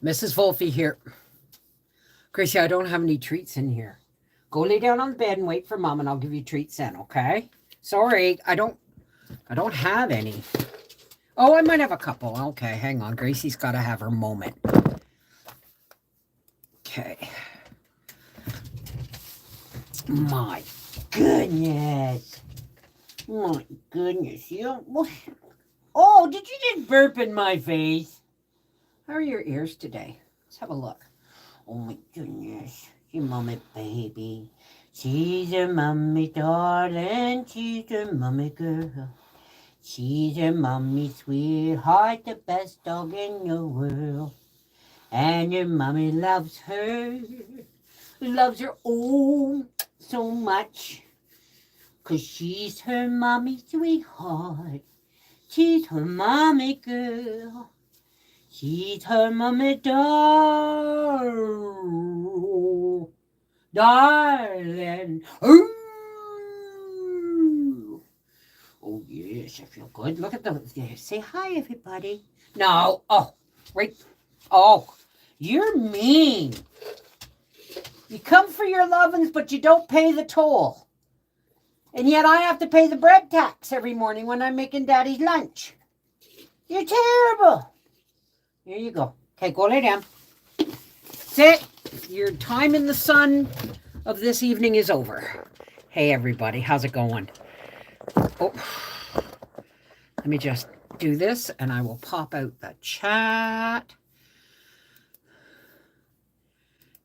Mrs. Wolfie here. Gracie, I don't have any treats in here. Go lay down on the bed and wait for Mom, and I'll give you treats then, okay? Sorry, I don't have any. Oh, I might have a couple. Okay, hang on. Gracie's got to have her moment. Okay. My goodness. My goodness. Oh, did you just burp in my face? How are your ears today? Let's have a look. Oh my goodness. Your mommy baby. She's a mommy darling. She's a mommy girl. She's a mommy sweetheart, the best dog in the world. And your mommy loves her. Loves her oh so much. 'Cause she's her mommy sweetheart. She's her mommy girl. She's her mommy darling. Ooh. Oh, yes, I feel good. Look at those. Say hi, everybody. No. Oh, right. Oh, you're mean. You come for your lovin's, but you don't pay the toll. And yet I have to pay the bread tax every morning when I'm making Daddy's lunch. You're terrible. Here you go. Okay, go lay down. Sit. Your time in the sun of this evening is over. Hey, everybody. How's it going? Oh, let me just do this, and I will pop out the chat.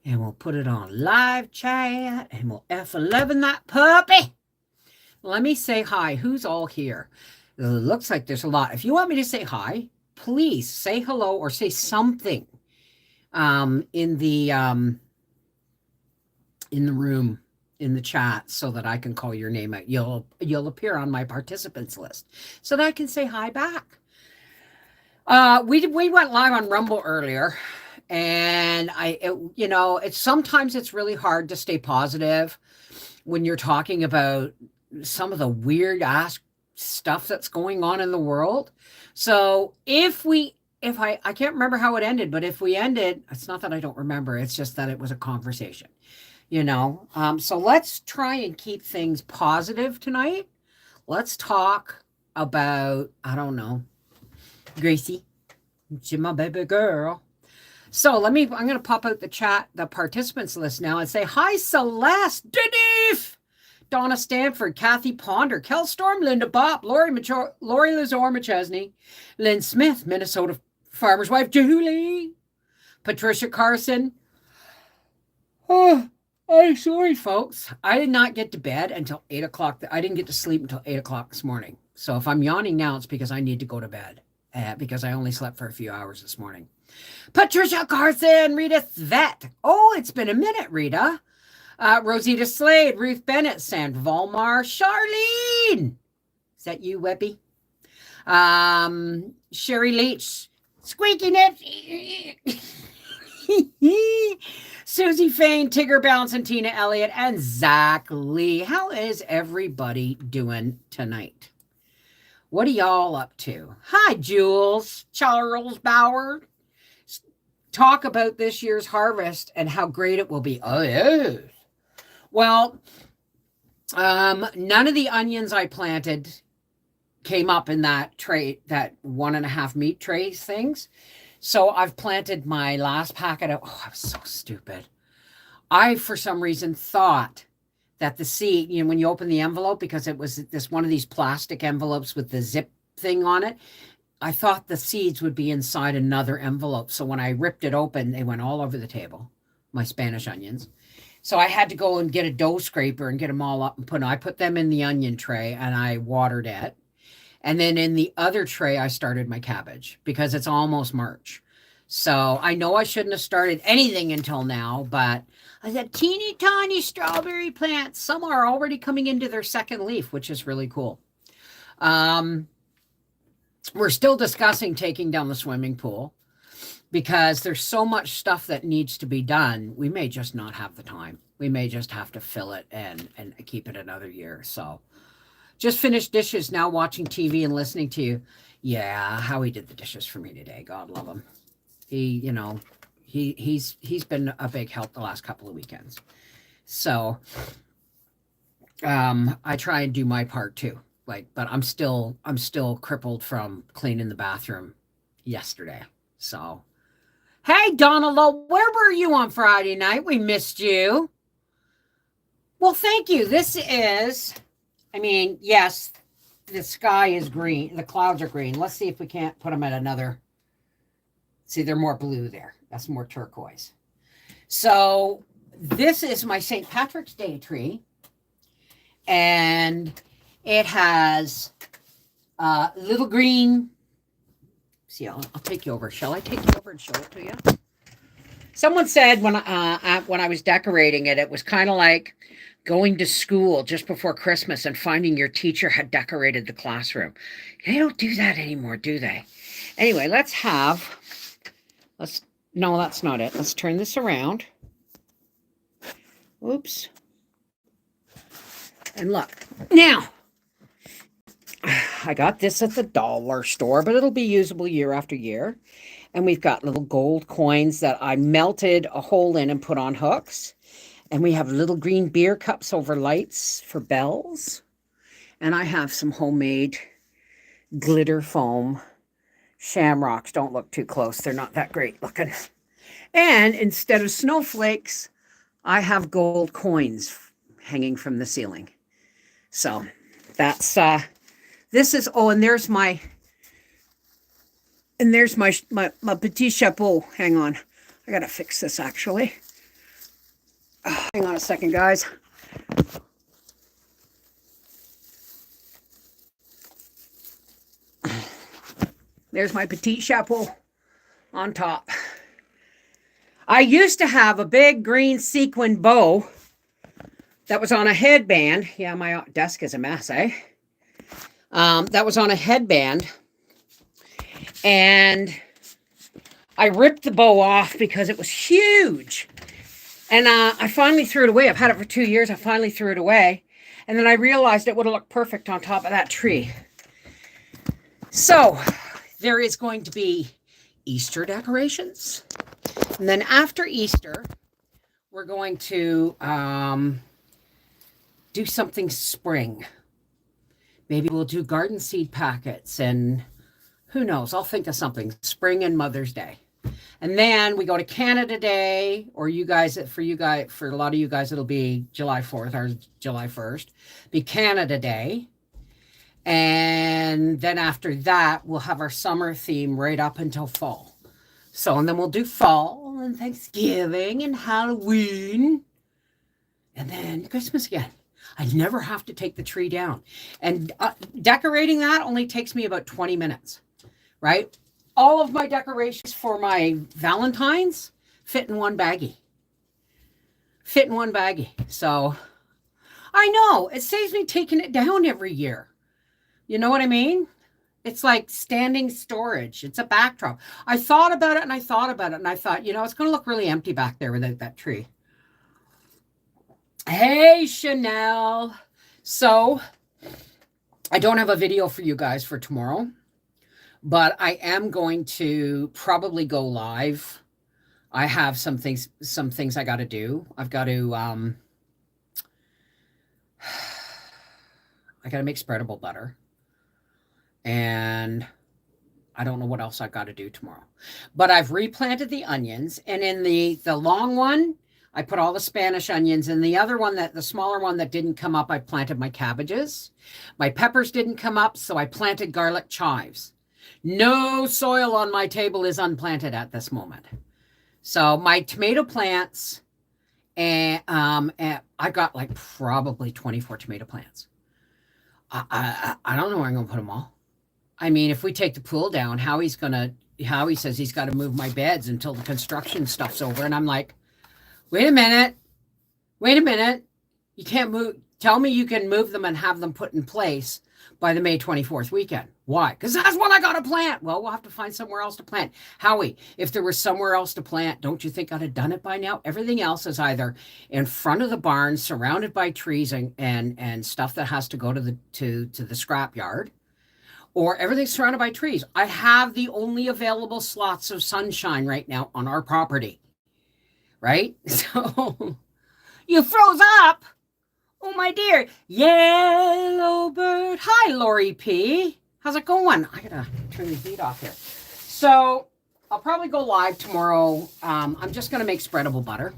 And we'll put it on live chat, and we'll F11 that puppy. Let me say hi. Who's all here? It looks like there's a lot. If you want me to say hi, please say hello or say something in the room, in the chat, so that I can call your name out. You'll appear on my participants list so that I can say hi back. We went live on Rumble earlier, and sometimes it's really hard to stay positive when you're talking about some of the weird ass stuff that's going on in the world. So if I can't remember how it ended, but if we ended, it's not that I don't remember, it's just that it was a conversation, so let's try and keep things positive tonight. Let's talk about, I don't know, Gracie, she's my baby girl. So I'm going to pop out the participants list now and say, hi, Celeste, Denise, Donna Stanford, Kathy Ponder, Kel Storm, Linda Bopp, Lori Lazor McChesney, Lynn Smith, Minnesota farmer's wife, Julie, Patricia Carson. Oh, I'm sorry, folks. I did not get to bed until 8 o'clock. I didn't get to sleep until 8 o'clock this morning. So if I'm yawning now, it's because I need to go to bed because I only slept for a few hours this morning. Patricia Carson, Rita Svet. Oh, it's been a minute, Rita. Rosita Slade, Ruth Bennett, Sandra Volmar, Charlene. Is that you, Webby? Sherry Leach, Squeaky Nips. Susie Fain, Tigger Bounce, and Tina Elliott, and Zach Lee. How is everybody doing tonight? What are y'all up to? Hi, Jules, Charles Bauer. Talk about this year's harvest and how great it will be. Oh, yes. Well, none of the onions I planted came up in that tray, that 1.5 meat trays things. So I've planted my last packet of, I was so stupid. I, for some reason, thought that the seed, when you open the envelope, because it was one of these plastic envelopes with the zip thing on it, I thought the seeds would be inside another envelope. So when I ripped it open, they went all over the table, my Spanish onions. So I had to go and get a dough scraper and get them all up and I put them in the onion tray and I watered it. And then in the other tray, I started my cabbage because it's almost March. So I know I shouldn't have started anything until now, but I said teeny tiny strawberry plants. Some are already coming into their second leaf, which is really cool. We're still discussing taking down the swimming pool because there's so much stuff that needs to be done. We may just not have the time. We may just have to fill it and keep it another year. So just finished dishes, now watching TV and listening to you. Yeah, Howie did the dishes for me today. God love him. He, He's been a big help the last couple of weekends. So I try and do my part too. Like, but I'm still crippled from cleaning the bathroom yesterday. So hey Donald, where were you on Friday night? We missed you. Well, thank you. This is, I mean, yes, the sky is green. The clouds are green. Let's see if we can't put them at another. See, they're more blue there. That's more turquoise. So this is my St. Patrick's Day tree. And it has little green. See, I'll take you over. Shall I take you over and show it to you? Someone said when I was decorating it, it was kind of like going to school just before Christmas and finding your teacher had decorated the classroom. They don't do that anymore, do they? Anyway, no, that's not it. Let's turn this around. Oops. And look, now, I got this at the dollar store, but it'll be usable year after year. And we've got little gold coins that I melted a hole in and put on hooks. And we have little green beer cups over lights for bells. And I have some homemade glitter foam shamrocks. Don't look too close. They're not that great looking. And instead of snowflakes, I have gold coins hanging from the ceiling. So that's, this is, oh, and there's my petit chapeau. Hang on. I got to fix this actually. Oh, hang on a second, guys. There's my petit chapeau on top. I used to have a big green sequin bow that was on a headband. Yeah, my desk is a mess, eh? That was on a headband. And I ripped the bow off because it was huge. And I finally threw it away. I've had it for 2 years. I finally threw it away. And then I realized it would have looked perfect on top of that tree. So there is going to be Easter decorations. And then after Easter, we're going to do something spring. Maybe we'll do garden seed packets and who knows, I'll think of something. Spring and Mother's Day. And then we go to Canada Day, or for a lot of you guys, it'll be July 4th or July 1st, be Canada Day. And then after that, we'll have our summer theme right up until fall. So, and then we'll do fall and Thanksgiving and Halloween and then Christmas again. I never have to take the tree down. And decorating that only takes me about 20 minutes, right? All of my decorations for my Valentine's fit in one baggie. So I know it saves me taking it down every year. You know what I mean? It's like standing storage. It's a backdrop. I thought about it and I thought, it's going to look really empty back there without that tree. Hey, Chanel. So I don't have a video for you guys for tomorrow, but I am going to probably go live. I have some things I got to do. I got to make spreadable butter. And I don't know what else I got to do tomorrow. But I've replanted the onions. And in the long one, I put all the Spanish onions. And the other one, the smaller one that didn't come up, I planted my cabbages. My peppers didn't come up, so I planted garlic chives. No soil on my table is unplanted at this moment. So my tomato plants, and I got like probably 24 tomato plants. I don't know where I'm going to put them all. I mean, if we take the pool down, Howie says he's got to move my beds until the construction stuff's over. And I'm like, wait a minute. You can't move. Tell me you can move them and have them put in place by the May 24th weekend. Why? Because that's when I got to plant. Well, we'll have to find somewhere else to plant. Howie, if there was somewhere else to plant, don't you think I'd have done it by now? Everything else is either in front of the barn, surrounded by trees and stuff that has to go to the scrap yard, or everything's surrounded by trees. I have the only available slots of sunshine right now on our property. right? So you froze up. Oh, my dear. Yellow bird. Hi, Lori P. How's it going? I gotta turn the heat off here. So I'll probably go live tomorrow. I'm just gonna make spreadable butter.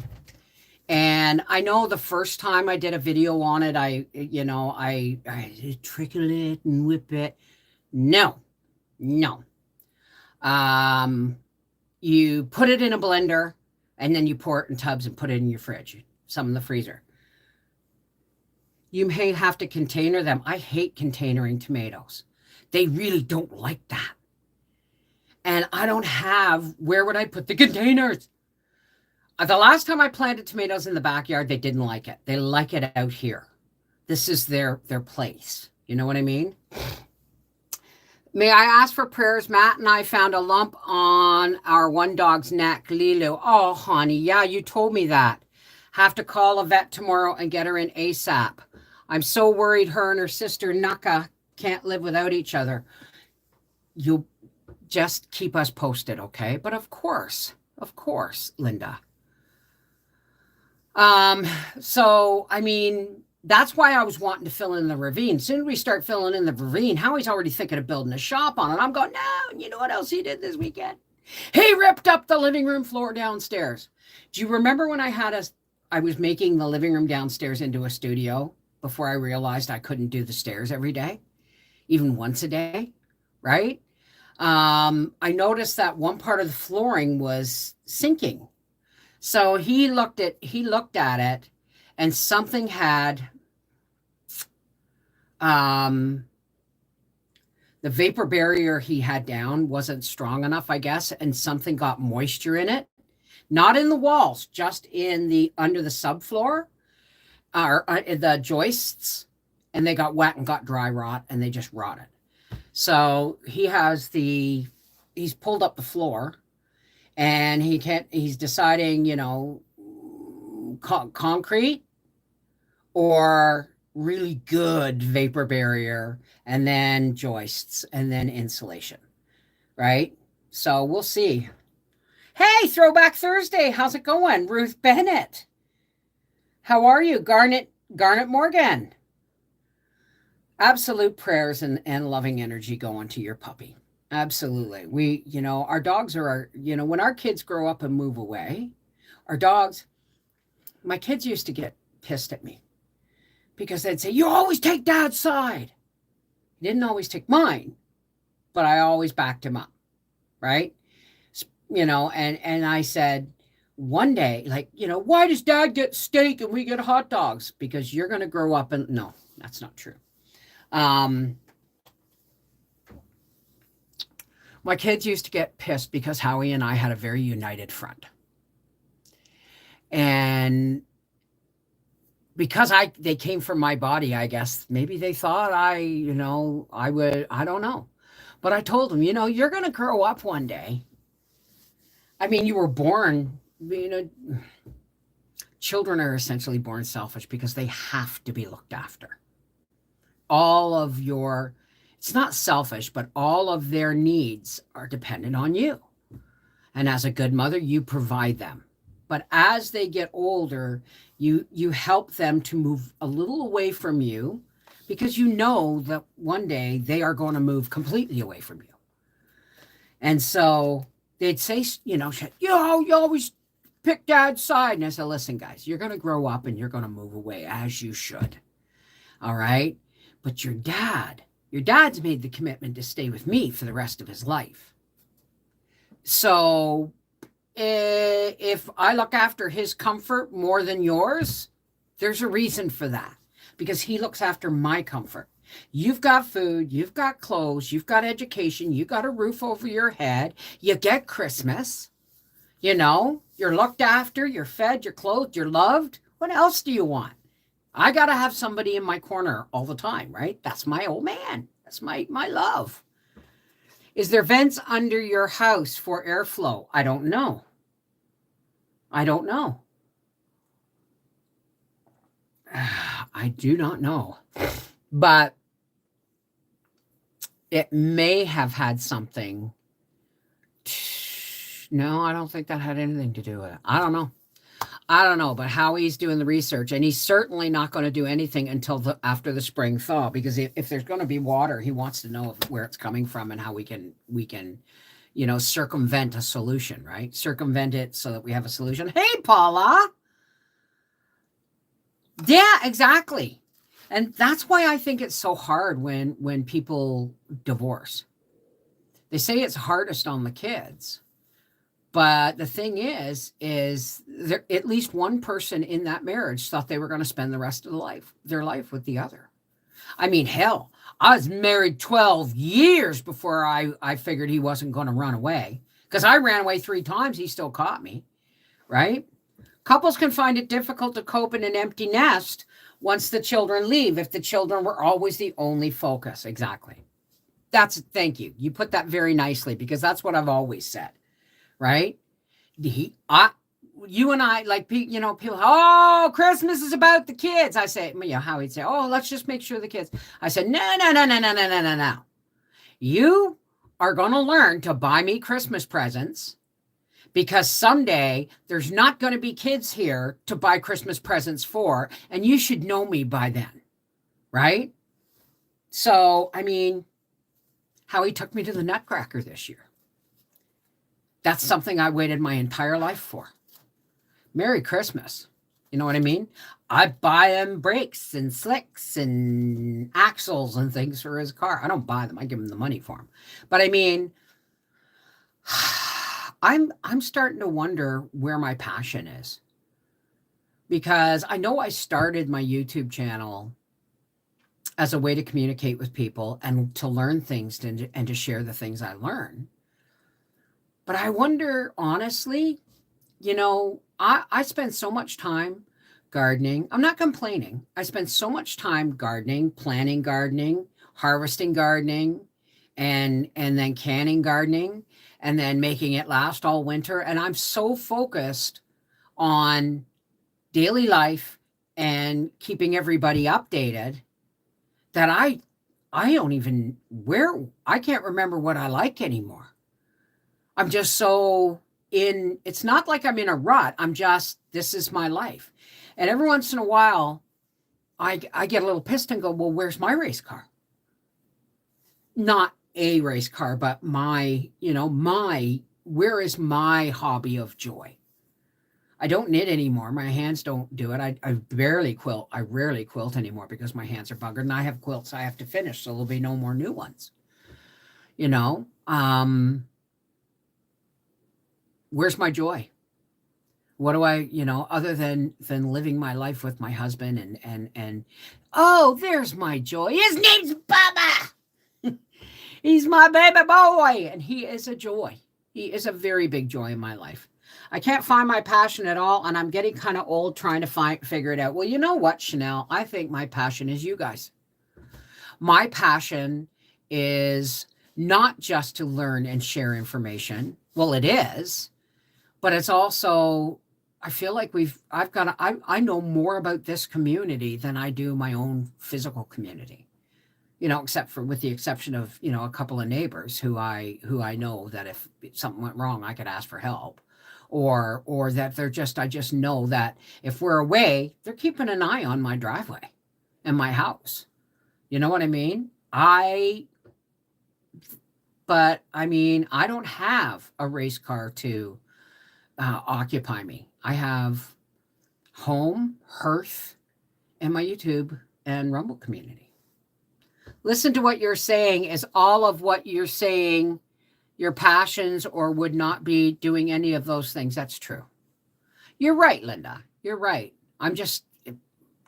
And I know the first time I did a video on it, I trickle it and whip it. No, no. You put it in a blender and then you pour it in tubs and put it in your fridge, some in the freezer. You may have to container them. I hate containering tomatoes. They really don't like that. And I don't have, where would I put the containers? The last time I planted tomatoes in the backyard, they didn't like it. They like it out here. This is their place. You know what I mean? May I ask for prayers? Matt and I found a lump on our one dog's neck, Lilo. Oh, honey, yeah, you told me that. Have to call a vet tomorrow and get her in ASAP. I'm so worried her and her sister, Naka, can't live without each other. You just keep us posted, okay? But of course, Linda. So, I mean, that's why I was wanting to fill in the ravine. Soon as we start filling in the ravine, Howie's already thinking of building a shop on it. I'm going, no, you know what else he did this weekend? He ripped up the living room floor downstairs. Do you remember when I was making the living room downstairs into a studio before I realized I couldn't do the stairs every day, even once a day, right? I noticed that one part of the flooring was sinking. So he looked at it and something had, the vapor barrier he had down wasn't strong enough, I guess, and something got moisture in it, not in the walls, just in the, under the subfloor, or the joists, and they got wet and got dry rot and they just rotted. So he's pulled up the floor and he's deciding, concrete or really good vapor barrier and then joists and then insulation, right? So we'll see. Hey, Throwback Thursday. How's it going? Ruth Bennett. How are you? Garnet Morgan. Absolute prayers and loving energy going to your puppy. Absolutely. We, our dogs are when our kids grow up and move away, my kids used to get pissed at me because they'd say, you always take Dad's side. He didn't always take mine, but I always backed him up. Right. And I said, one day, why does Dad get steak and we get hot dogs? Because you're going to grow up and no, that's not true. My kids used to get pissed because Howie and I had a very united front. And because they came from my body, I guess, maybe they thought I don't know. But I told them, you're going to grow up one day. I mean, you were born, children are essentially born selfish because they have to be looked after. It's not selfish, but all of their needs are dependent on you. And as a good mother, you provide them. But as they get older, you help them to move a little away from you because you know that one day they are going to move completely away from you. And so they'd say, you always pick Dad's side. And I said, listen, guys, you're going to grow up and you're going to move away as you should. All right. But your dad's made the commitment to stay with me for the rest of his life. So if I look after his comfort more than yours, there's a reason for that because he looks after my comfort. You've got food, you've got clothes, you've got education, you got a roof over your head, you get Christmas, you're looked after, you're fed, you're clothed, you're loved. What else do you want? I got to have somebody in my corner all the time, right? That's my old man. That's my love. Is there vents under your house for airflow? I don't know. I do not know. But it may have had something. No, I don't think that had anything to do with it. I don't know. I don't know, but Howie's doing the research, and he's certainly not going to do anything until after the spring thaw, because if there's going to be water, he wants to know where it's coming from and how we can circumvent a solution, right? Circumvent it so that we have a solution. Hey, Paula. Yeah, exactly. And that's why I think it's so hard when people divorce. They say it's hardest on the kids. But the thing is there, at least one person in that marriage thought they were going to spend the rest of their life with the other. I mean, hell, I was married 12 years before I figured he wasn't going to run away, because I ran away 3 times. He still caught me, right? Couples can find it difficult to cope in an empty nest once the children leave, if the children were always the only focus. Exactly. Thank you. You put that very nicely, because that's what I've always said, right? You and I, like, people, oh, Christmas is about the kids. I say, how he'd say, oh, let's just make sure the kids. I said, no. You are going to learn to buy me Christmas presents, because someday there's not going to be kids here to buy Christmas presents for, and you should know me by then, right? So, I mean, Howie took me to the Nutcracker this year. That's something I waited my entire life for. Merry Christmas. You know what I mean? I buy him brakes and slicks and axles and things for his car. I don't buy them. I give him the money for them. But I mean, I'm starting to wonder where my passion is, because I know I started my YouTube channel as a way to communicate with people and to learn things and to share the things I learn. But I wonder, honestly, I spend so much time gardening. I'm not complaining. I spend so much time gardening, planting gardening, harvesting gardening, and then canning gardening, and then making it last all winter. And I'm so focused on daily life and keeping everybody updated that I don't even I can't remember what I like anymore. I'm just so it's not like I'm in a rut. This is my life. And every once in a while, I get a little pissed and go, well, where's my race car? Not a race car, but where is my hobby of joy? I don't knit anymore. My hands don't do it. I barely quilt. I rarely quilt anymore because my hands are buggered, and I have quilts I have to finish, so there'll be no more new ones. Where's my joy? What do I, other than living my life with my husband and oh, there's my joy. His name's Bubba. He's my baby boy, and he is a joy. He is a very big joy in my life. I can't find my passion at all, and I'm getting kind of old trying to figure it out. Well, you know what, Chanel? I think my passion is you guys. My passion is not just to learn and share information. Well, it is, but it's also, I feel like I know more about this community than I do my own physical community. With the exception of, a couple of neighbors who I know that if something went wrong, I could ask for help, or that I just know that if we're away, they're keeping an eye on my driveway and my house. You know what I mean? But I mean, I don't have a race car to occupy me. I have home, hearth, and my YouTube and Rumble community. Listen to what you're saying. Is all of what you're saying your passions, or would not be doing any of those things? That's true. You're right, Linda. You're right. I'm just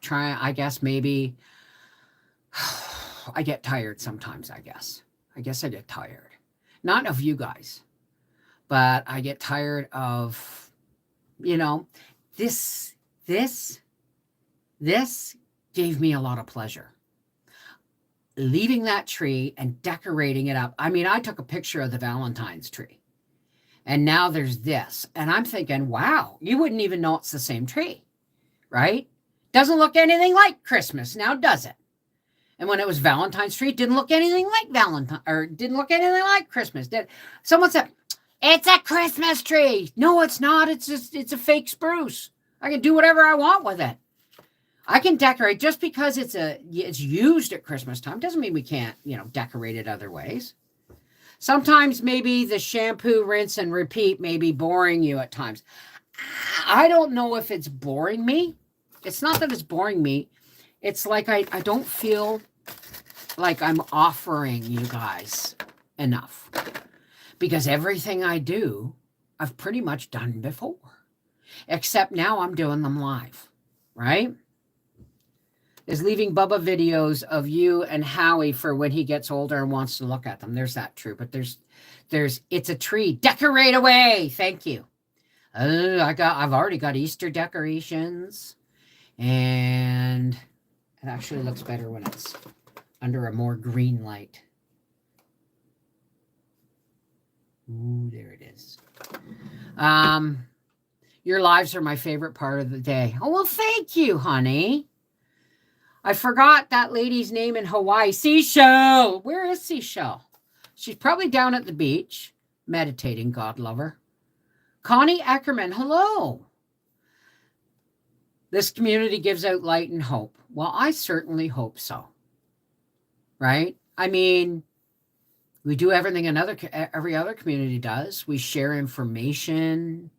trying, I guess maybe I get tired sometimes, I guess. I get tired. Not of you guys, but I get tired of, this gave me a lot of pleasure. Leaving that tree and decorating it up. I mean, I took a picture of the Valentine's tree, and now there's this. And I'm thinking, wow, you wouldn't even know it's the same tree, right? Doesn't look anything like Christmas now, does it? And when it was Valentine's tree, it didn't look anything like didn't look anything like Christmas. Someone said, it's a Christmas tree. No, it's not. It's a fake spruce. I can do whatever I want with it. I can decorate just because it's used at Christmas time doesn't mean we can't, decorate it other ways. Sometimes maybe the shampoo, rinse, and repeat may be boring you at times. I don't know if it's boring me. It's not that it's boring me. It's like I don't feel like I'm offering you guys enough. Because everything I do, I've pretty much done before. Except now I'm doing them live, right? Is leaving Bubba videos of you and Howie for when he gets older and wants to look at them. There's that true, but there's it's a tree. Decorate away. Thank you. I've already got Easter decorations, and it actually looks better when it's under a more green light. Ooh, there it is. Your lives are my favorite part of the day. Oh, well, thank you, honey. I forgot that lady's name in Hawaii. Seashell. Where is Seashell? She's probably down at the beach, meditating, God love her. Connie Eckerman, hello. This community gives out light and hope. Well, I certainly hope so. Right? I mean, we do everything every other community does. We share information.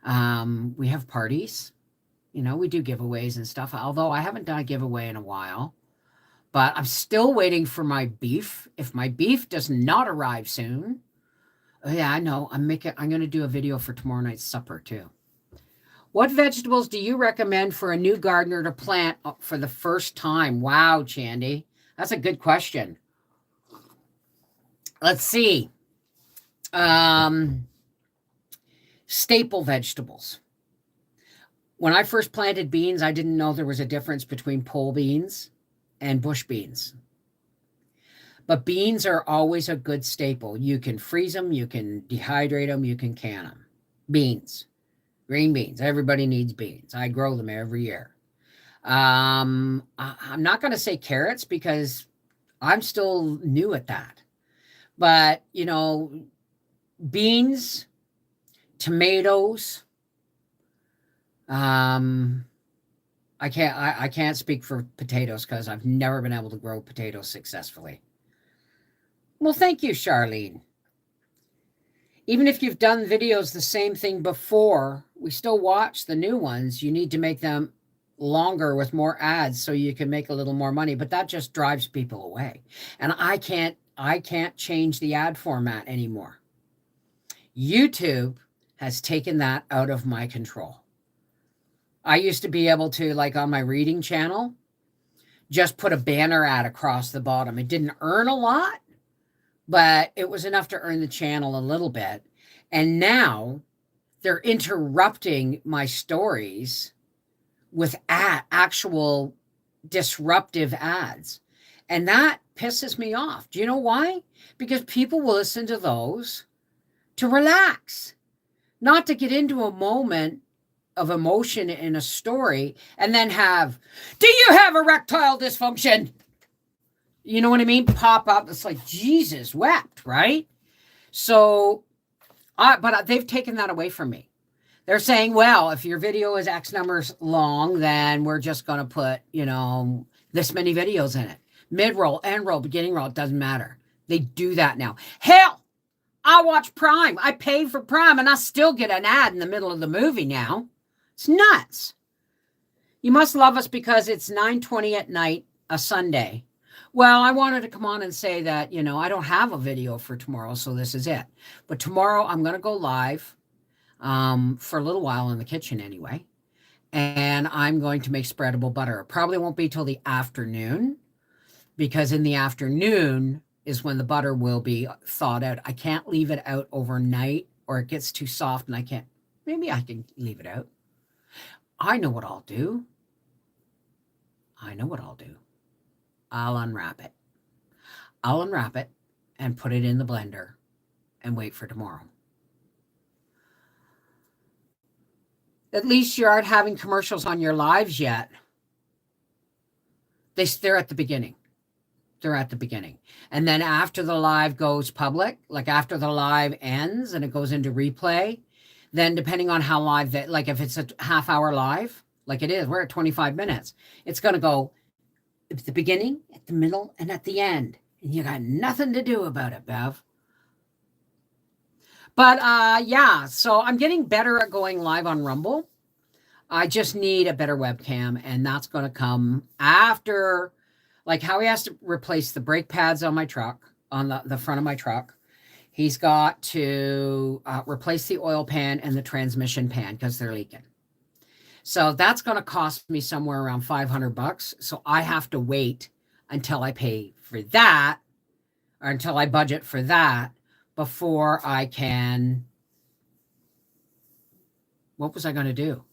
We have parties. We do giveaways and stuff, although I haven't done a giveaway in a while. But I'm still waiting for my beef. If my beef does not arrive soon, yeah, I know. I'm going to do a video for tomorrow night's supper too. What vegetables do you recommend for a new gardener to plant for the first time? Wow, Chandy. That's a good question. Let's see. Staple vegetables. When I first planted beans, I didn't know there was a difference between pole beans and bush beans. But beans are always a good staple. You can freeze them, you can dehydrate them, you can can them. Beans, green beans. Everybody needs beans. I grow them every year. I'm not going to say carrots because I'm still new at that. But, beans, tomatoes. I can't speak for potatoes because I've never been able to grow potatoes successfully. Well, thank you, Charlene. Even if you've done videos the same thing before, we still watch the new ones. You need to make them longer with more ads so you can make a little more money, but that just drives people away. And I can't change the ad format anymore. YouTube has taken that out of my control. I used to be able to, like on my reading channel, just put a banner ad across the bottom. It didn't earn a lot, but it was enough to earn the channel a little bit. And now they're interrupting my stories with actual disruptive ads. And that pisses me off. Do you know why? Because people will listen to those to relax, not to get into a moment of emotion in a story and then do you have erectile dysfunction? You know what I mean? Pop up. It's like Jesus wept, right? So, but they've taken that away from me. They're saying, well, if your video is X numbers long, then we're just going to put, this many videos in it. Mid-roll, end roll, beginning roll, it doesn't matter. They do that now. Hell, I watch Prime. I pay for Prime and I still get an ad in the middle of the movie now. It's nuts. You must love us because it's 9:20 at night, a Sunday. Well, I wanted to come on and say that, I don't have a video for tomorrow, so this is it. But tomorrow I'm going to go live for a little while in the kitchen anyway. And I'm going to make spreadable butter. It probably won't be till the afternoon because in the afternoon is when the butter will be thawed out. I can't leave it out overnight or it gets too soft and maybe I can leave it out. I know what I'll do. I'll unwrap it. I'll unwrap it and put it in the blender and wait for tomorrow. At least you aren't having commercials on your lives yet. They're at the beginning. And then after the live goes public, like after the live ends and it goes into replay, then depending on how live that, like if it's a half-hour live, like it is, we're at 25 minutes, it's going to go at the beginning, at the middle, and at the end. And you got nothing to do about it, Bev. But yeah, so I'm getting better at going live on Rumble. I just need a better webcam, and that's going to come after, like how he has to replace the brake pads on my truck, on the front of my truck. He's got to replace the oil pan and the transmission pan because they're leaking. So that's going to cost me somewhere around $500. So I have to wait until I pay for that, or until I budget for that, before I can. What was I going to do?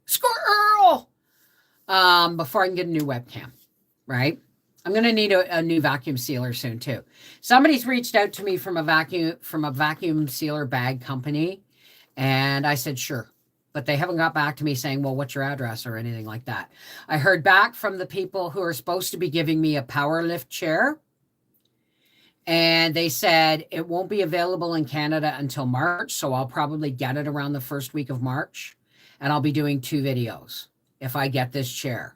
Squirrel! Before I can get a new webcam, right? I'm going to need a new vacuum sealer soon too. Somebody's reached out to me from a vacuum sealer bag company, and I said sure, but they haven't got back to me saying, well, what's your address or anything like that. I heard back from the people who are supposed to be giving me a power lift chair, and they said it won't be available in Canada until March, so I'll probably get it around the first week of March, and I'll be doing 2 videos. If I get this chair,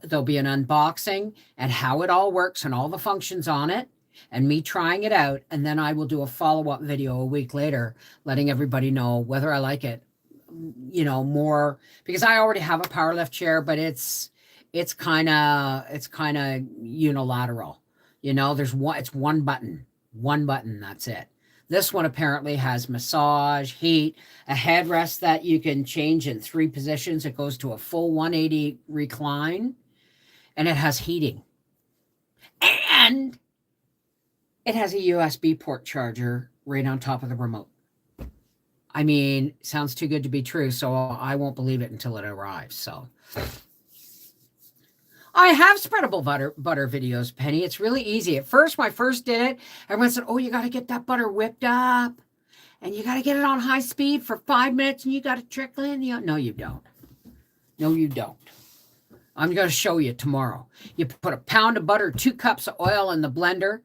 there'll be an unboxing and how it all works and all the functions on it, and me trying it out. And then I will do a follow-up video a week later, letting everybody know whether I like it, more, because I already have a power lift chair, but it's kind of unilateral. It's one button, that's it. This one apparently has massage, heat, a headrest that you can change in 3 positions. It goes to a full 180 recline, and it has heating. And it has a USB port charger right on top of the remote. I mean, sounds too good to be true, so I won't believe it until it arrives. So I have spreadable butter videos, Penny. It's really easy. At first, when I first did it, everyone said, oh, you got to get that butter whipped up, and you got to get it on high speed for 5 minutes, and you got to trickle in. No, you don't. No, you don't. I'm going to show you tomorrow. You put a pound of butter, 2 cups of oil in the blender,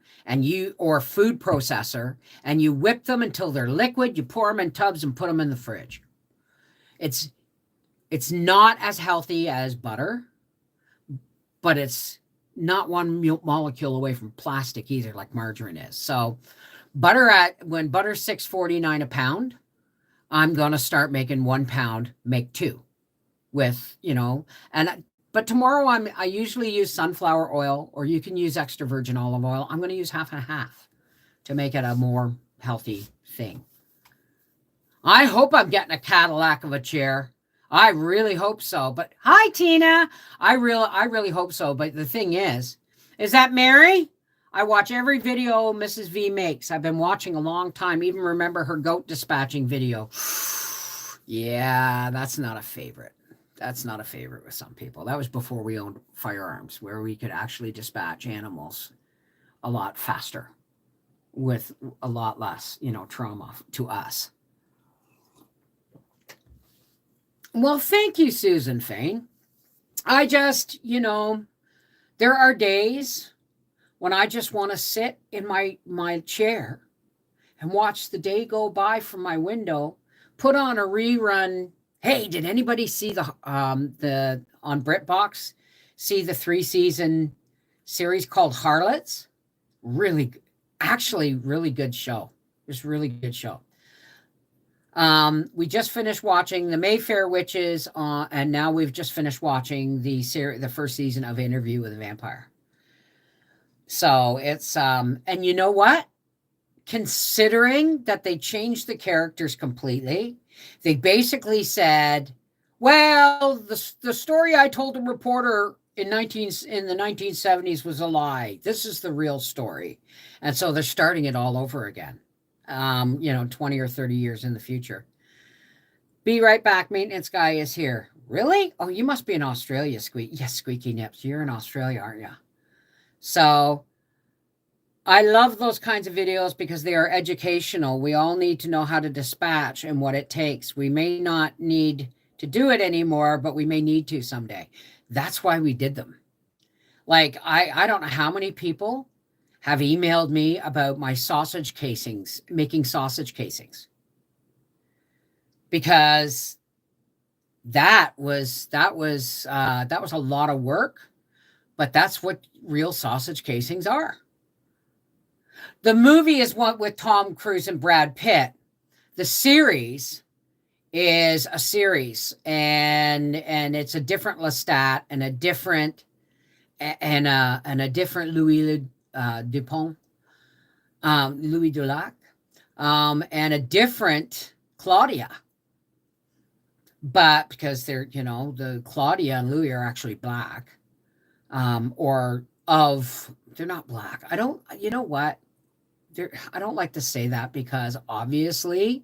or food processor, and you whip them until they're liquid. You pour them in tubs and put them in the fridge. It's not as healthy as butter, but it's not one molecule away from plastic either, like margarine is. So when butter's $6.49 a pound, I'm going to start making 1 pound, make 2 with, but tomorrow I usually use sunflower oil, or you can use extra virgin olive oil. I'm going to use half and half to make it a more healthy thing. I hope I'm getting a Cadillac of a chair. I really hope so. But hi, Tina. I really hope so. But the thing is that Mary? I watch every video Mrs. V makes. I've been watching a long time. Even remember her goat dispatching video. Yeah, that's not a favorite. That's not a favorite with some people. That was before we owned firearms, where we could actually dispatch animals a lot faster with a lot less, trauma to us. Well, thank you, Susan Fain. I just, there are days when I just want to sit in my chair and watch the day go by from my window, put on a rerun. Hey, did anybody see the on BritBox, see the 3-season series called Harlots? Really good show. It's really good show. We just finished watching the Mayfair Witches, and now we've just finished watching the first season of Interview with a Vampire. So it's and you know what? Considering that they changed the characters completely, they basically said, well, the story I told a reporter in the 1970s was a lie. This is the real story. And so they're starting it all over again, 20 or 30 years in the future. Be right back. Maintenance guy is here. Really? Oh, you must be in Australia, Squeaky. Yes, Squeaky Nips. You're in Australia, aren't you? So I love those kinds of videos because they are educational. We all need to know how to dispatch and what it takes. We may not need to do it anymore, but we may need to someday. That's why we did them. Like, I don't know how many people have emailed me about my sausage casings, making sausage casings. because that was a lot of work, but that's what real sausage casings are. The movie is one with Tom Cruise and Brad Pitt. The series is a series, and it's a different Lestat and a different Louis Dupont, Louis Dulac, and a different Claudia. But because they're, the Claudia and Louis are actually black, they're not black. You know what? I don't like to say that, because obviously,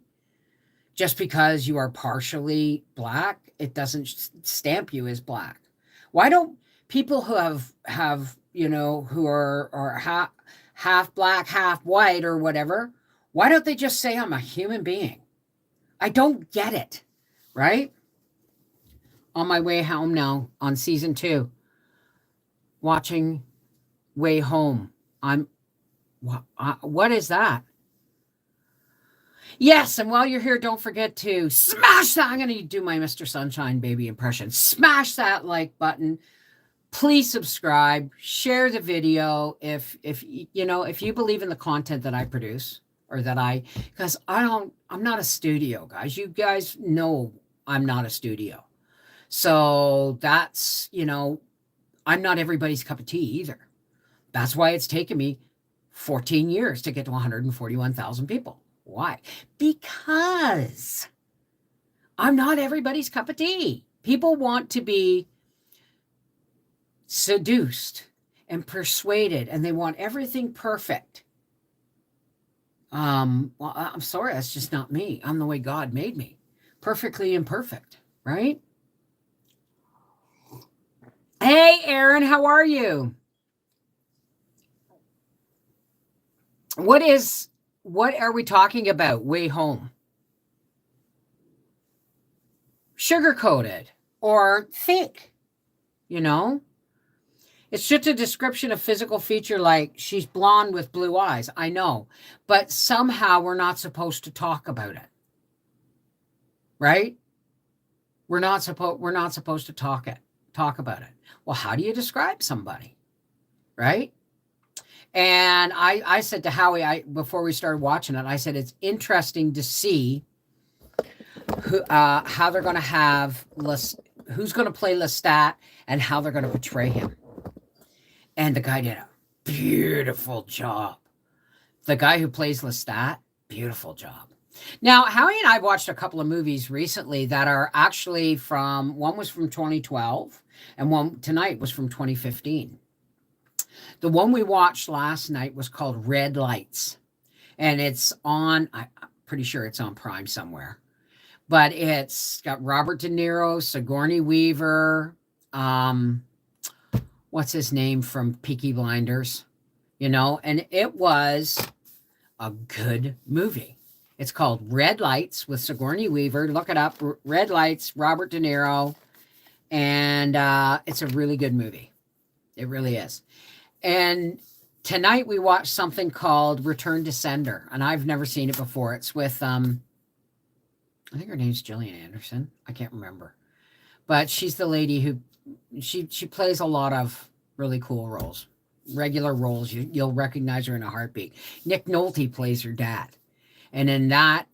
just because you are partially black, it doesn't stamp you as black. Why don't people who have who are half black, half white, or whatever, why don't they just say I'm a human being? I don't get it, right? On my way home now on season 2, watching Way Home. What is that? Yes, and while you're here, don't forget to smash that. I'm going to do my Mr. Sunshine Baby impression. Smash that like button. Please subscribe. Share the video if you believe in the content that I produce, or because I'm not a studio, guys. You guys know I'm not a studio. So that's, I'm not everybody's cup of tea either. That's why it's taken me 14 years to get to 141,000 people. Why? Because I'm not everybody's cup of tea. People want to be seduced and persuaded, and they want everything perfect. Well, I'm sorry, that's just not me. I'm the way God made me. Perfectly imperfect, right? Hey, Aaron, how are you? What are we talking about? Way Home. Sugar-coated or fake, It's just a description of physical feature, like she's blonde with blue eyes. I know, but somehow we're not supposed to talk about it. Right? We're not supposed to talk about it. Well, how do you describe somebody? Right? And I said to Howie, before we started watching it, I said, it's interesting to see how they're going to have who's going to play Lestat and how they're going to portray him. And the guy did a beautiful job. The guy who plays Lestat, beautiful job. Now, Howie and I watched a couple of movies recently that are actually one was from 2012 and one tonight was from 2015. The one we watched last night was called Red Lights, and it's on, I'm pretty sure it's on Prime somewhere, but it's got Robert De Niro, Sigourney Weaver, what's his name from Peaky Blinders, and it was a good movie. It's called Red Lights with Sigourney Weaver. Look it up, Red Lights, Robert De Niro, and it's a really good movie. It really is. And tonight we watched something called Return to Sender, and I've never seen it before. It's with, I think her name's Gillian Anderson. I can't remember. But she's the lady who, she plays a lot of really cool roles, regular roles. You'll recognize her in a heartbeat. Nick Nolte plays her dad. And in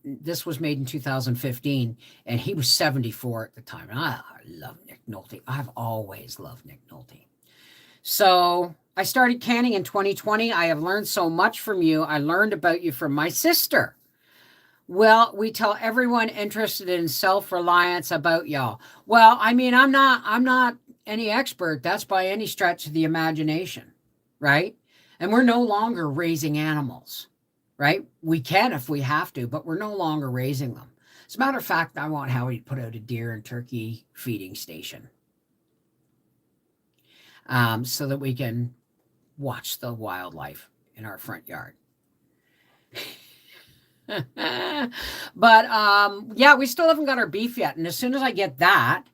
this was made in 2015, and he was 74 at the time. And I love Nick Nolte. I've always loved Nick Nolte. So I started canning in 2020. I have learned so much from you. I learned about you from my sister. Well, we tell everyone interested in self-reliance about y'all. Well, I mean, I'm not any expert. That's by any stretch of the imagination, right? And we're no longer raising animals, right? We can if we have to, but we're no longer raising them. As a matter of fact, I want Howie to put out a deer and turkey feeding station, so that we can watch the wildlife in our front yard. But yeah, we still haven't got our beef yet. And as soon as I get that,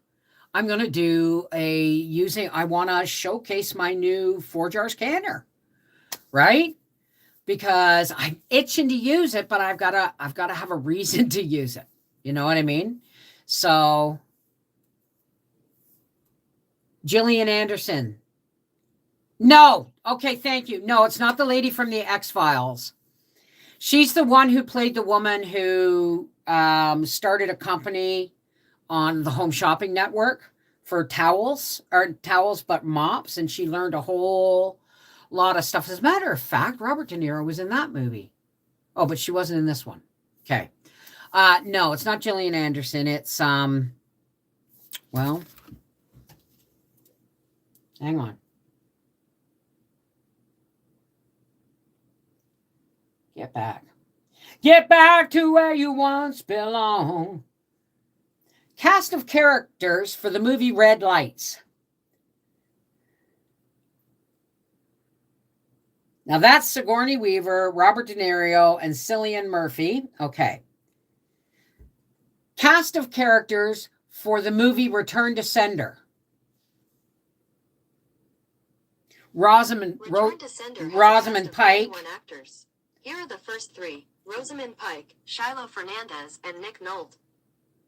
I'm going to do I want to showcase my new 4 jars canner, right? Because I'm itching to use it, but I've got to have a reason to use it, You know what I mean? So, Gillian Anderson. No. Okay, thank you. No, it's not the lady from the X-Files. She's the one who played the woman who started a company on the Home Shopping Network for towels, but mops, and she learned a whole lot of stuff. As a matter of fact, Robert De Niro was in that movie. Oh, but she wasn't in this one. Okay. No, it's not Gillian Anderson. It's well, hang on. Get back. Get back to where you once belonged. Cast of characters for the movie Red Lights. Now that's Sigourney Weaver, Robert De Niro, and Cillian Murphy. Okay. Cast of characters for the movie Return to Sender. Rosamund Pike. Actors. Here are the first three: Rosamund Pike, Shiloh Fernandez, and Nick Nolte.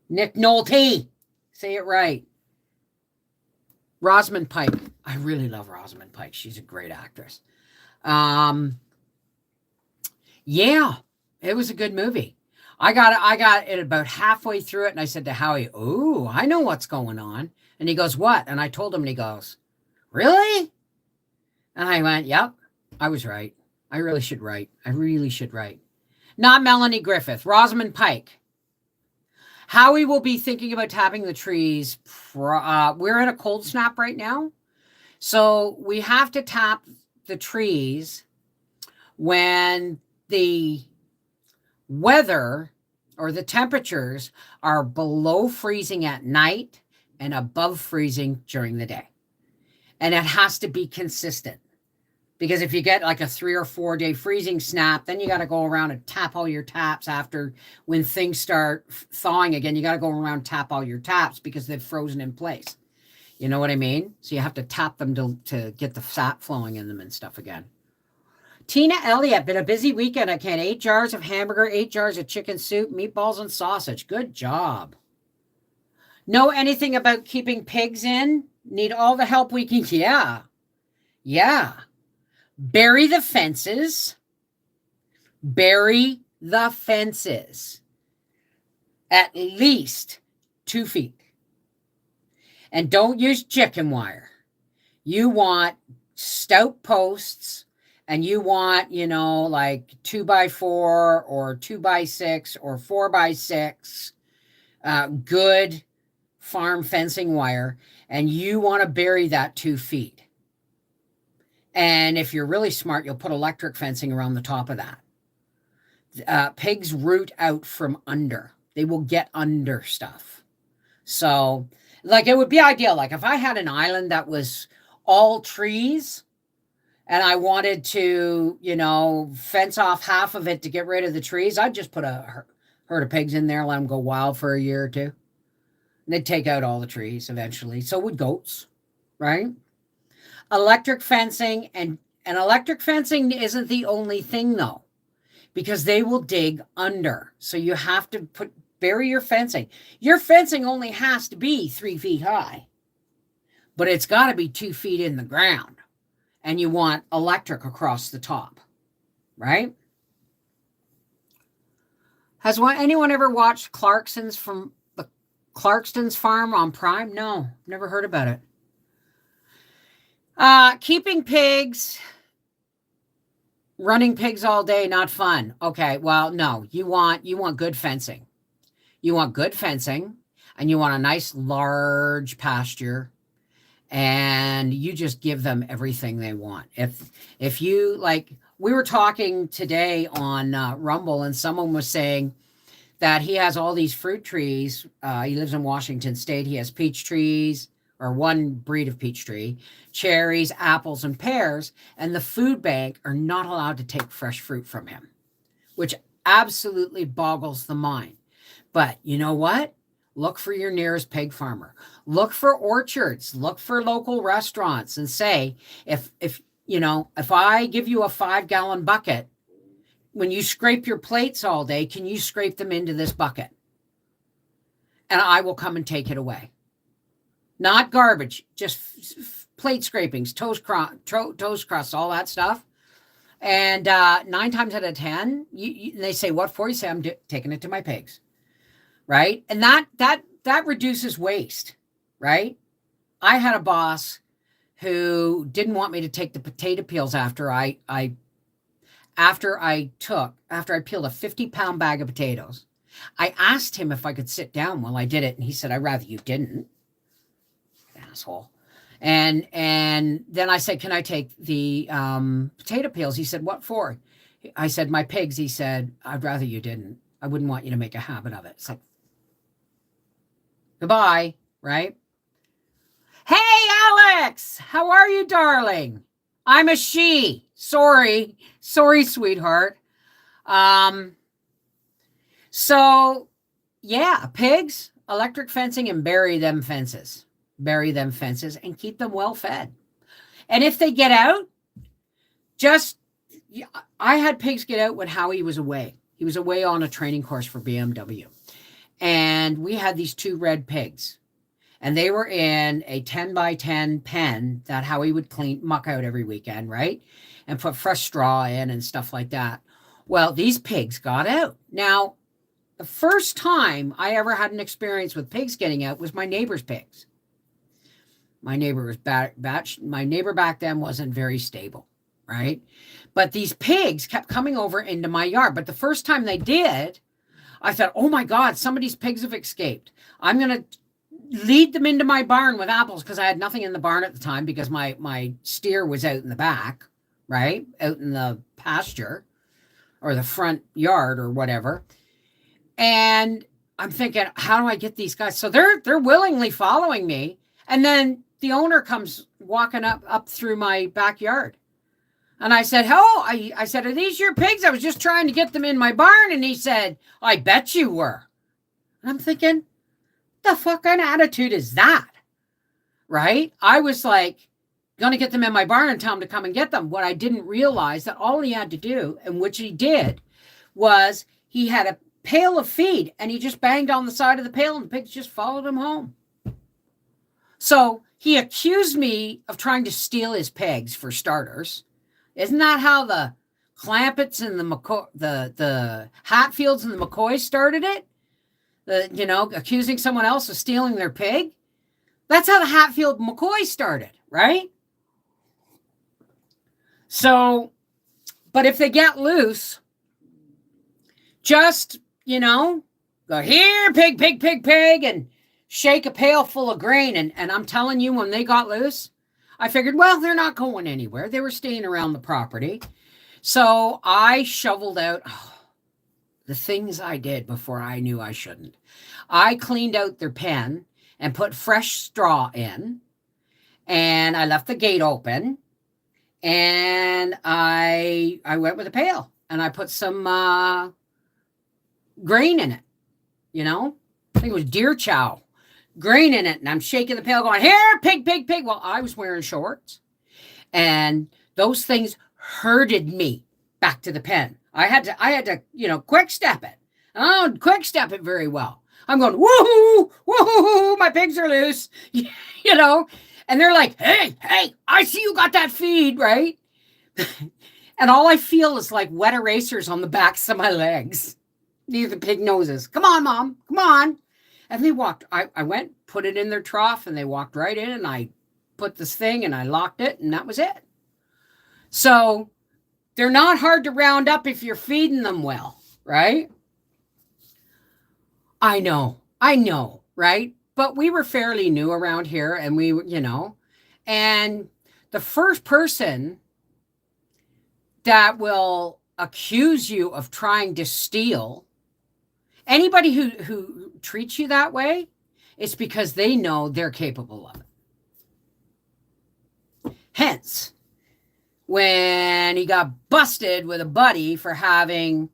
Nick Nolte. Say it right. Rosamund Pike. I really love Rosamund Pike. She's a great actress. Yeah, it was a good movie. I got it about halfway through it, and I said to Howie, "Oh, I know what's going on." And he goes, "What?" And I told him, and he goes, "Really?" And I went, "Yep, I was right. I really should write. Not Melanie Griffith, Rosamund Pike. Howie will be thinking about tapping the trees. We're in a cold snap right now, so we have to tap the trees when the weather or the temperatures are below freezing at night and above freezing during the day. And it has to be consistent. Because if you get like a 3 or 4 day freezing snap, then you got to go around and tap all your taps after when things start thawing again. You got to go around and tap all your taps because they've frozen in place. You know what I mean? So you have to tap them to get the sap flowing in them and stuff again. Tina Elliott, been a busy weekend. I can 8 jars of hamburger, 8 jars of chicken soup, meatballs, and sausage. Good job. Know anything about keeping pigs in? Need all the help we can. Yeah. Bury the fences. At least 2 feet. And don't use chicken wire. You want stout posts, and you want, like 2x4 or 2x6 or 4x6, good farm fencing wire, and you want to bury that 2 feet. And if you're really smart, you'll put electric fencing around the top of that. Pigs root out from under. They will get under stuff. So, it would be ideal. Like if I had an island that was all trees and I wanted to, fence off half of it to get rid of the trees, I'd just put a herd of pigs in there, let them go wild for a year or two. And they'd take out all the trees eventually. So would goats, right? Electric fencing, and electric fencing isn't the only thing though, because they will dig under. So you have to bury your fencing. Your fencing only has to be 3 feet high, but it's got to be 2 feet in the ground, and you want electric across the top, right? Has anyone ever watched Clarkson's from the Clarkston's Farm on Prime? No, never heard about it. Keeping pigs, running pigs all day, not fun. Okay, well, no, you want good fencing. You want good fencing, and you want a nice large pasture, and you just give them everything they want. If you we were talking today on Rumble, and someone was saying that he has all these fruit trees. He lives in Washington State. He has peach trees, or one breed of peach tree, cherries, apples, and pears, and the food bank are not allowed to take fresh fruit from him, which absolutely boggles the mind. But you know what? Look for your nearest pig farmer. Look for orchards. Look for local restaurants and say, if I give you a 5-gallon bucket, when you scrape your plates all day, can you scrape them into this bucket? and I will come and take it away. Not garbage, just plate scrapings, toast crust, all that stuff. And 9 times out of 10, they say, what for? You say, I'm taking it to my pigs, right? And that reduces waste, right? I had a boss who didn't want me to take the potato peels after I peeled a 50-pound bag of potatoes. I asked him if I could sit down while I did it, and he said, I'd rather you didn't. Asshole. And then I said, can I take the potato peels? He said, what for? I said, my pigs. He said, I'd rather you didn't. I wouldn't want you to make a habit of it. It's like, goodbye, right? Hey, Alex, how are you, darling? I'm a she. Sorry, sweetheart. So yeah, pigs, electric fencing, and bury them fences and keep them well fed. And if they get out, I had pigs get out when Howie was away. He was away on a training course for BMW. And we had these 2 red pigs. And they were in a 10 by 10 pen that Howie would muck out every weekend, right? And put fresh straw in and stuff like that. Well, these pigs got out. Now, the first time I ever had an experience with pigs getting out was my neighbor's pigs. My neighbor was my neighbor back then wasn't very stable, right? But these pigs kept coming over into my yard. But the first time they did, I thought, oh my God, somebody's pigs have escaped. I'm going to lead them into my barn with apples, because I had nothing in the barn at the time because my steer was out in the back, right? Out in the pasture or the front yard or whatever. And I'm thinking, how do I get these guys? So they're willingly following me. And then the owner comes walking up through my backyard. And I said, I said, are these your pigs? I was just trying to get them in my barn. And he said, I bet you were. And I'm thinking, the fuck kind of attitude is that? Right? I was like, going to get them in my barn and tell him to come and get them. What I didn't realize that all he had to do, and which he did, was he had a pail of feed and he just banged on the side of the pail and the pigs just followed him home. So he accused me of trying to steal his pigs, for starters. Isn't that how the Clampetts and the Hatfields and the McCoys started it? Accusing someone else of stealing their pig? That's how the Hatfield McCoy started, right? So, but if they get loose, just, go here, pig, and shake a pail full of grain. And I'm telling you, when they got loose, I figured, well, they're not going anywhere. They were staying around the property. So I shoveled out the things I did before I knew I shouldn't. I cleaned out their pen and put fresh straw in. And I left the gate open. And I went with a pail. And I put some grain in it. I think it was deer chow. Grain in it. And I'm shaking the pail going, here, pig. Well, I was wearing shorts. And those things herded me back to the pen. I had to, quick step it. And I don't quick step it very well. I'm going, woohoo, my pigs are loose, and they're like, hey, I see you got that feed, right? And all I feel is like wet erasers on the backs of my legs. These are the pig noses. Come on, Mom, come on. And they walked, I went, put it in their trough, and they walked right in, and I put this thing, and I locked it, and that was it. So they're not hard to round up if you're feeding them well, right? I know, right? But we were fairly new around here, and we, and the first person that will accuse you of trying to steal, anybody who treats you that way, it's because they know they're capable of it. Hence, when he got busted with a buddy for having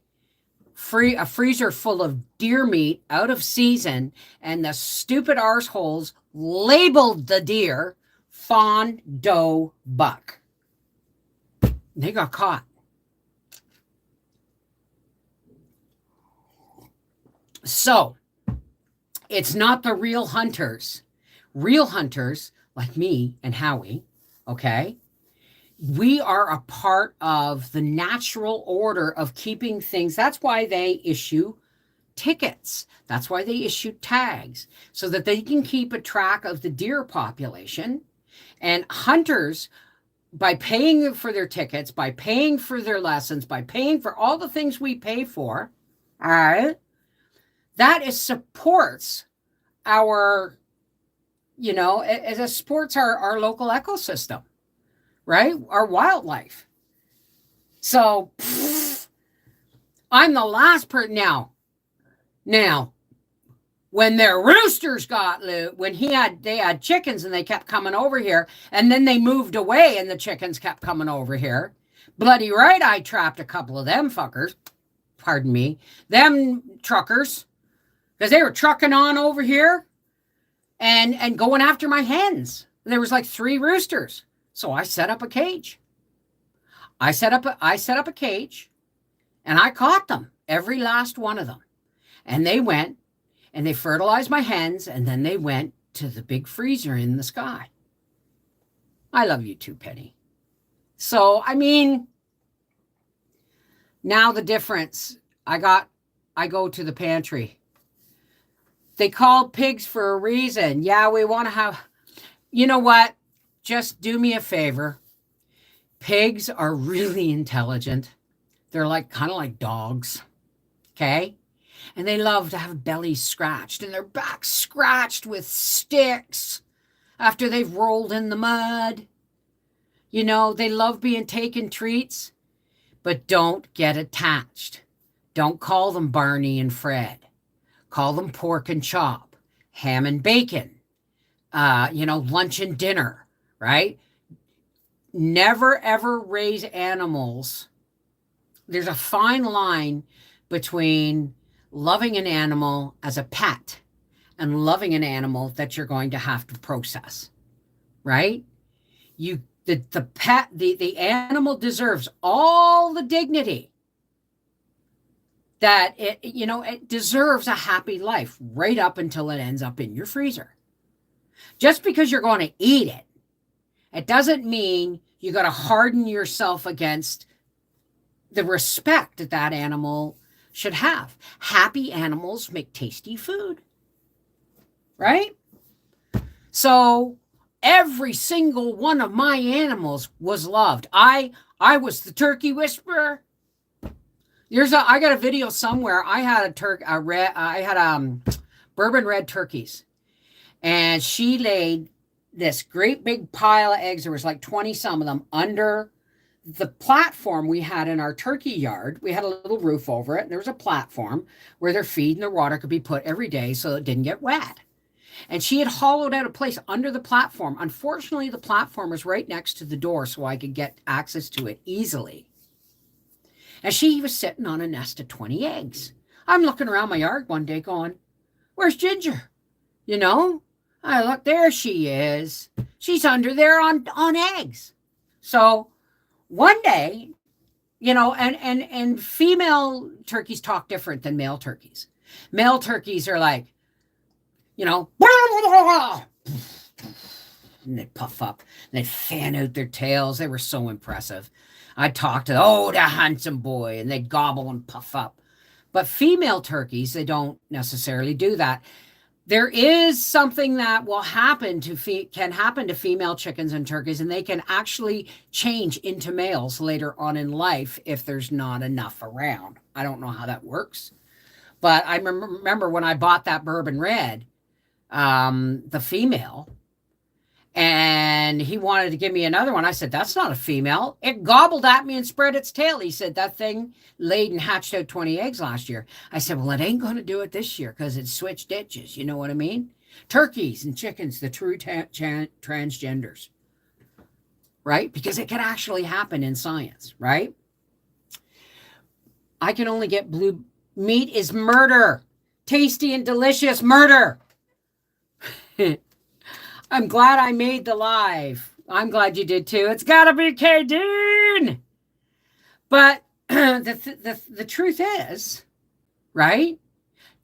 a freezer full of deer meat out of season, and the stupid arseholes labeled the deer fawn, doe, buck. They got caught. So It's not the real hunters. Real hunters, like me and Howie, okay? We are a part of the natural order of keeping things. That's why they issue tickets. That's why they issue tags, so that they can keep a track of the deer population. And hunters, by paying for their tickets, by paying for their lessons, by paying for all the things we pay for, all right, that is supports our, it supports our local ecosystem, right? Our wildlife. So I'm the last person now, when their roosters got loose, when they had chickens and they kept coming over here, and then they moved away and the chickens kept coming over here. Bloody right, I trapped a couple of them fuckers. Pardon me. Them truckers. Because they were trucking on over here and going after my hens. There was like 3 roosters. So I set up a cage. I set up a cage, and I caught them, every last one of them. And they went and they fertilized my hens, and then they went to the big freezer in the sky. I love you too, Penny. So, I mean, now the difference, I go to the pantry. They called pigs for a reason. Yeah, we want to have, you know what? Just do me a favor. Pigs are really intelligent. They're kind of like dogs. Okay? And they love to have bellies scratched and their backs scratched with sticks after they've rolled in the mud. They love being taken treats, but don't get attached. Don't call them Barney and Fred. Call them pork and chop, ham and bacon, lunch and dinner, right? Never, ever raise animals. There's a fine line between loving an animal as a pet and loving an animal that you're going to have to process, right? The animal deserves all the dignity that it deserves a happy life right up until it ends up in your freezer. Just because you're going to eat it, it doesn't mean you got to harden yourself against the respect that animal should have. Happy animals make tasty food, right? So every single one of my animals was loved. I was the turkey whisperer. I got a video somewhere. I had bourbon red turkeys, and she laid this great big pile of eggs. There was like 20 some of them under the platform we had in our turkey yard. We had a little roof over it, and there was a platform where their feed and their water could be put every day so it didn't get wet. And she had hollowed out a place under the platform. Unfortunately, the platform was right next to the door, so I could get access to it easily. And she was sitting on a nest of 20 eggs. I'm looking around my yard one day going, where's Ginger? I look, there she is. She's under there on eggs. So one day, and female turkeys talk different than male turkeys. Male turkeys are like, and they puff up and they fan out their tails. They were so impressive. I talked to the handsome boy, and they'd gobble and puff up. But female turkeys, they don't necessarily do that. There is something that will happen can happen to female chickens and turkeys, and they can actually change into males later on in life if there's not enough around. I don't know how that works. But I remember when I bought that bourbon red, the female, and he wanted to give me another one. I said, that's not a female. It gobbled at me and spread its tail. He said, that thing laid and hatched out 20 eggs last year. I said, well, it ain't going to do it this year because it switched ditches. You know what I mean? Turkeys and chickens, the true transgenders, right? Because it can actually happen in science, right? I can only get blue. Meat is murder. Tasty and delicious murder. I'm glad I made the live. I'm glad you did too. It's got to be Kadeen. But the truth is, right?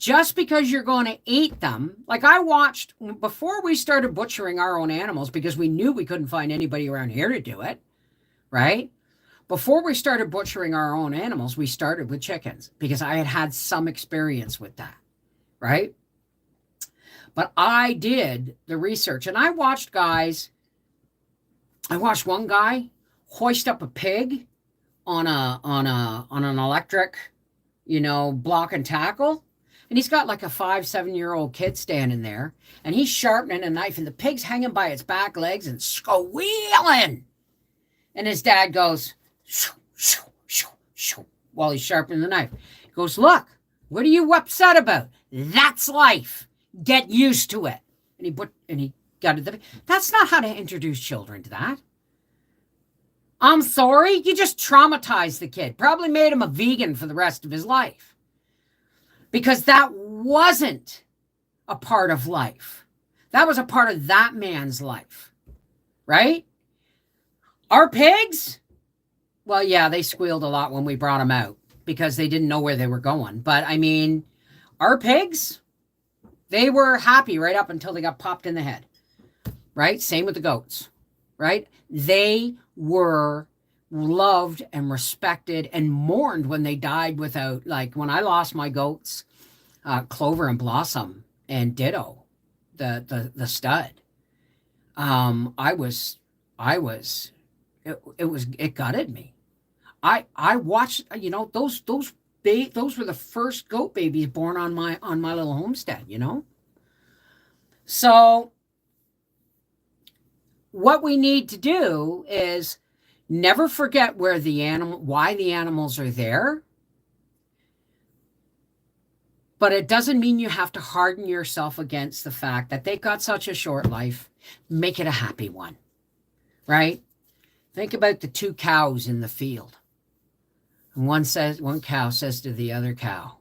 just because you're going to eat them. Like I watched before we started butchering our own animals because we knew we couldn't find anybody around here to do it, right? Before we started butchering our own animals, we started with chickens because I had had some experience with that, right? But I did the research and I watched one guy hoist up a pig on an electric, block and tackle. And he's got like a 5-7-year-old kid standing there and he's sharpening a knife and the pig's hanging by its back legs and squealing. And his dad goes, shoo, shoo, shoo, shoo, while he's sharpening the knife. He goes, look, what are you upset about? That's life. Get used to it. And he gutted the. That's not how to introduce children to that. I'm sorry, you just traumatized the kid. Probably made him a vegan for the rest of his life. Because that wasn't a part of life. That was a part of that man's life. Right? Our pigs, well, yeah, they squealed a lot when we brought them out because they didn't know where they were going. But I mean, our pigs, they were happy right up until they got popped in the head, right? Same with the goats, right? They were loved and respected and mourned when they died without, like when I lost my goats, Clover and Blossom and Ditto, the stud. It gutted me. I watched, those were the first goat babies born on my little homestead, So what we need to do is never forget why the animals are there. But it doesn't mean you have to harden yourself against the fact that they've got such a short life. Make it a happy one, right? Think about the 2 cows in the field. And one cow says to the other cow,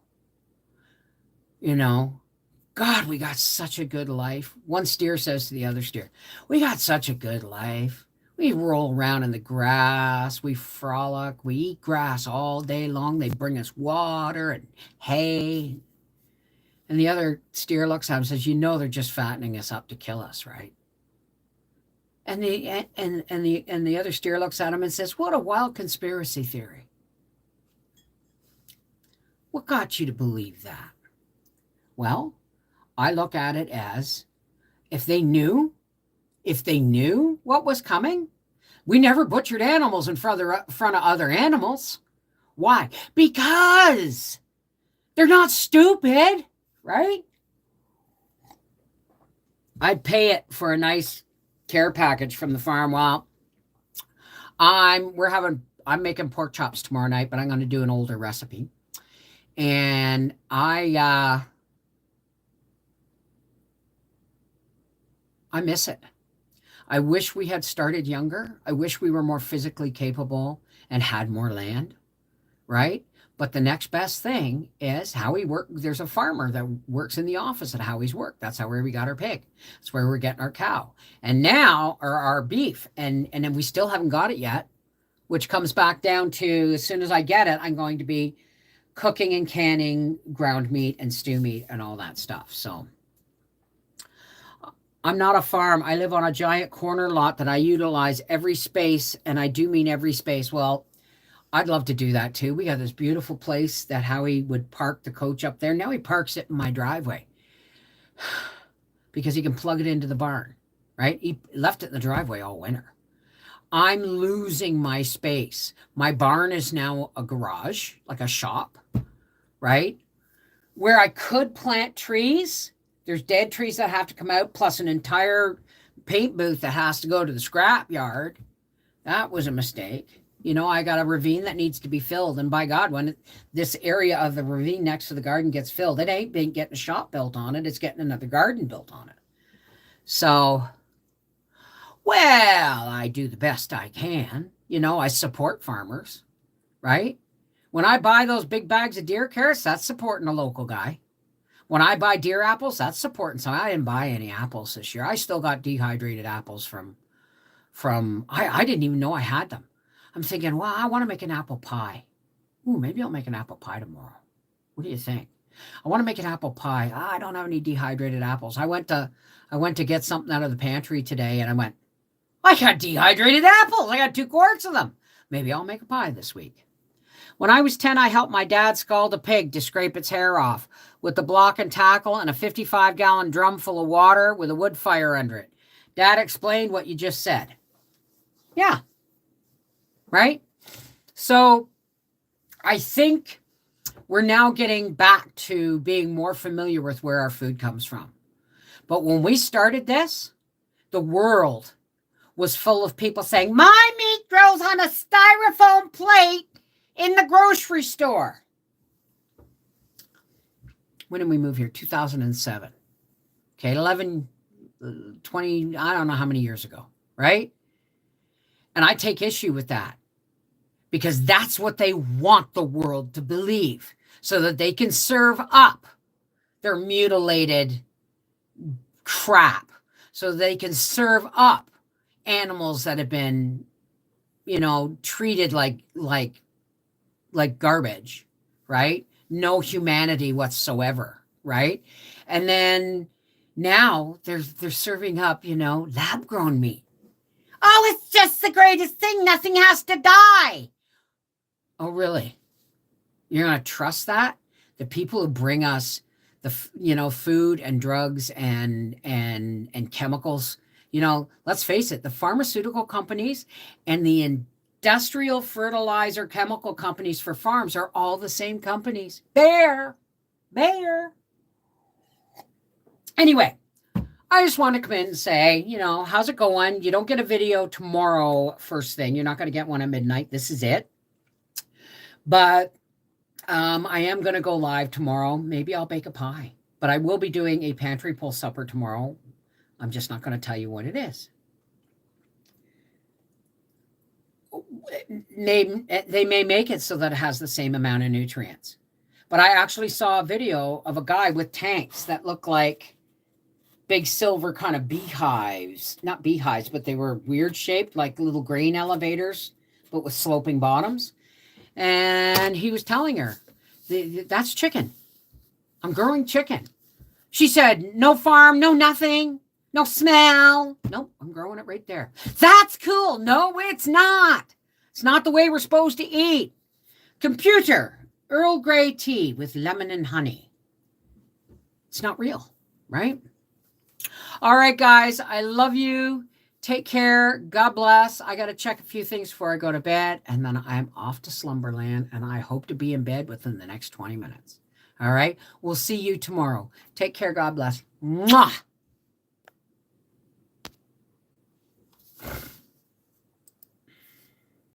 God, we got such a good life. One steer says to the other steer, we got such a good life. We roll around in the grass. We frolic. We eat grass all day long. They bring us water and hay. And the other steer looks at him and says, they're just fattening us up to kill us, right? And the other steer looks at him and says, what a wild conspiracy theory. What got you to believe that? Well, I look at it as if they knew what was coming, we never butchered animals in front of other animals. Why? Because they're not stupid, right? I'd pay it for a nice care package from the farm. Well, I'm making pork chops tomorrow night, but I'm going to do an older recipe. And I miss it. I wish we had started younger. I wish we were more physically capable and had more land, right? But the next best thing is how we work. There's a farmer that works in the office at Howie's work. That's how we got our pig. That's where we're getting our cow. And now our beef. And then we still haven't got it yet, which comes back down to as soon as I get it, I'm going to be cooking and canning ground meat and stew meat and all that stuff. So I'm not a farm. I live on a giant corner lot that I utilize every space. And I do mean every space. Well, I'd love to do that too. We got this beautiful place that Howie would park the coach up there. Now he parks it in my driveway because he can plug it into the barn, right? He left it in the driveway all winter. I'm losing my space. My barn is now a garage, like a shop, right? Where I could plant trees. There's dead trees that have to come out, plus an entire paint booth that has to go to the scrap yard. That was a mistake. I got a ravine that needs to be filled. And by God, when this area of the ravine next to the garden gets filled, it ain't been getting a shop built on it. It's getting another garden built on it. So, well, I do the best I can. I support farmers, right? When I buy those big bags of deer carrots, that's supporting a local guy. When I buy deer apples, that's supporting some. I didn't buy any apples this year. I still got dehydrated apples from I didn't even know I had them. I'm thinking, well, I want to make an apple pie. Ooh, maybe I'll make an apple pie tomorrow. What do you think? I want to make an apple pie. I don't have any dehydrated apples. I went to get something out of the pantry today, and I went, I got dehydrated apples. I got 2 quarts of them. Maybe I'll make a pie this week. When I was 10, I helped my dad scald a pig to scrape its hair off with the block and tackle and a 55-gallon drum full of water with a wood fire under it. Dad explained what you just said. Yeah. Right? So I think we're now getting back to being more familiar with where our food comes from. But when we started this, the world was full of people saying, my meat grows on a styrofoam plate in the grocery store. When did we move here? 2007. Okay, 11, 20, I don't know how many years ago, right? And I take issue with that because that's what they want the world to believe so that they can serve up their mutilated crap, so they can serve up animals that have been, treated like garbage, right? No humanity whatsoever, right? And then now they're serving up, lab-grown meat. Oh, it's just the greatest thing. Nothing has to die. Oh, really? You're going to trust that? The people who bring us the, food and drugs and chemicals, let's face it, the pharmaceutical companies and the industrial fertilizer chemical companies for farms are all the same companies. Bayer. Anyway, I just want to come in and say, how's it going? You don't get a video tomorrow first thing. You're not going to get one at midnight. This is it. But I am going to go live tomorrow. Maybe I'll bake a pie. But I will be doing a pantry pull supper tomorrow. I'm just not going to tell you what it is. They may make it so that it has the same amount of nutrients. But I actually saw a video of a guy with tanks that looked like big silver kind of beehives. Not beehives, but they were weird shaped, like little grain elevators, but with sloping bottoms. And he was telling her, that's chicken. I'm growing chicken. She said, no farm, no nothing, no smell. Nope, I'm growing it right there. That's cool. No, it's not. It's not the way we're supposed to eat. Computer, Earl Grey tea with lemon and honey. It's not real, right? All right, guys, I love you. Take care. God bless. I got to check a few things before I go to bed, and then I'm off to Slumberland, and I hope to be in bed within the next 20 minutes. All right? We'll see you tomorrow. Take care. God bless. Mwah!